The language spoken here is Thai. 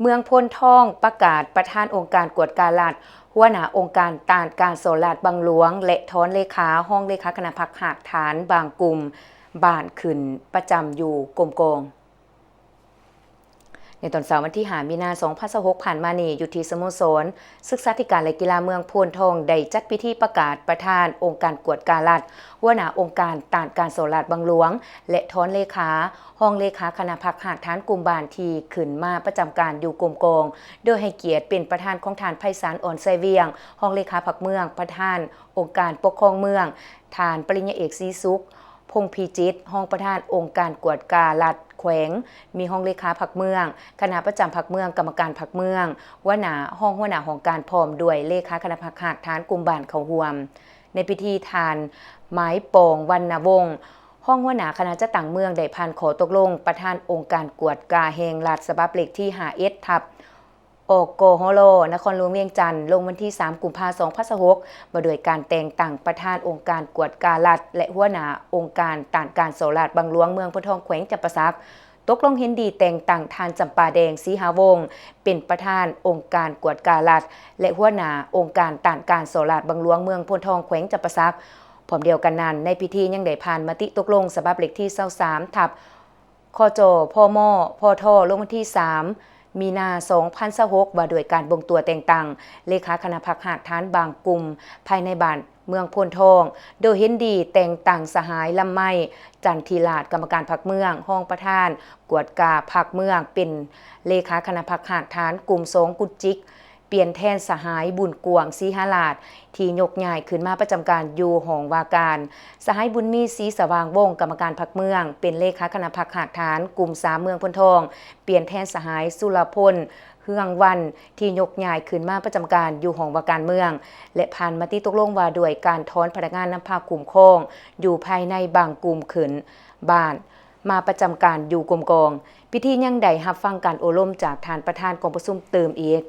เมืองพ้นท่องประกาศประธานองค์การกวดการรัฐหัวหน้าองค์การต้านการโซลาดบางหลวงและถอนเลขาห้องเลขาคณะพรรคหากฐานบางกลุ่มบ้านขึ้นประจำอยู่กรมโกงในตอนเสาร์วันที่5 มีนาคม 2026 ผ่านมานี้อยู่ที่สโมสรศึกษาธิการและกีฬาเมืองโพนทองได้จัดพิธีประกาศประธานองค์การกวดการรัฐหัวหน้าองค์การต้านการโซลาดบางหลวงและถอนเลขาห้องเลขาคณะพรรคหากฐานกลุ่มบ้านที่ขึ้นมาประจำการอยู่กรมโกงโดยให้เกียรติเป็นประธานของฐานไพศาลอ่อนไซเวียงห้องเลขาพรรคเมืองประธานองค์การปกครองเมืองฐานปริญญาเอกศรีสุขพงษ์พีจิตห้องประธานองค์การกวดการรัฐแขวงมีห้องเลขาพรรคเมืองคณะประจำพรรคเมืองกรรมการพรรคเมืองหัวหน้าของการพร้อมด้วยเลขาคณะพรรคหากฐานกลุ่มบ้านเขาห่วมในพิธีทานไม้โป่งวรรณวงศ์ห้องหัวหน้าคณะจัดตั้งเมืองได้ผ่านขอตกลงประธานองค์การกวดกาแห่งรัฐฉบับเลขที่51ทับโอโกโฮโลนครหลวงเวียงจันทร์ลงวันที่3 กุมภาพันธ์ 2026มาโดยการแต่งตั้งประธานองค์การกวดการัฐและหัวหน้าองค์การต้านการโซลาดบางหลวงเมืองโพนทองแขวงจำปาสักตกลงเห็นดีแต่งตั้งทานจำปาแดงศรีหาวงศ์เป็นประธานองค์การกวดการัฐและหัวหน้าองค์การต้านการโซลาดบางหลวงเมืองโพนทองแขวงจำปาสักพร้อมเดียวกันนั้นในพิธียังได้ผ่านมติตกลงฉบับเลขที่23ทับคจพมพทลงวันที่3 มีนาคม 2026ว่าด้วยการบ่งตัวแต่งตั้งเลขาคณะพรรคหากฐานบางกลุ่มภายในบ้านเมืองโพนทองโดยเห็นดีแต่งตั้งสหายลำไม้จันทีลาดกรรมการพรรคเมืองห้องประธานกวดกาพรรคเมืองเป็นเลขาคณะพรรคหากฐานกลุ่มสงกุจิกเปลี่ยนแทนสหายบุญกวงศรีหาลาดที่ยกย้ายขึ้นมาประจำการอยู่ห้องว่าการสหายบุญมีศรีสว่างวงศ์กรรมการพรรคเมืองเป็นเลขาคณะพรรคหากฐานกลุ่ม3เมืองโพนทองเปลี่ยนแทนสหายสุรพลเฮืองวันที่ยกย้ายขึ้นมาประจำการอยู่ห้องว่าการเมืองและผ่านมติตกลงว่าด้วยการถอนพนักงานนำพากลุ่มโค้งอยู่ภายในบางกลุ่มขึ้นบ้านมาประจำการอยู่กรมกองพิธียังได้รับฟังการโอลมจากทานประธานกองประชุมเติมอีก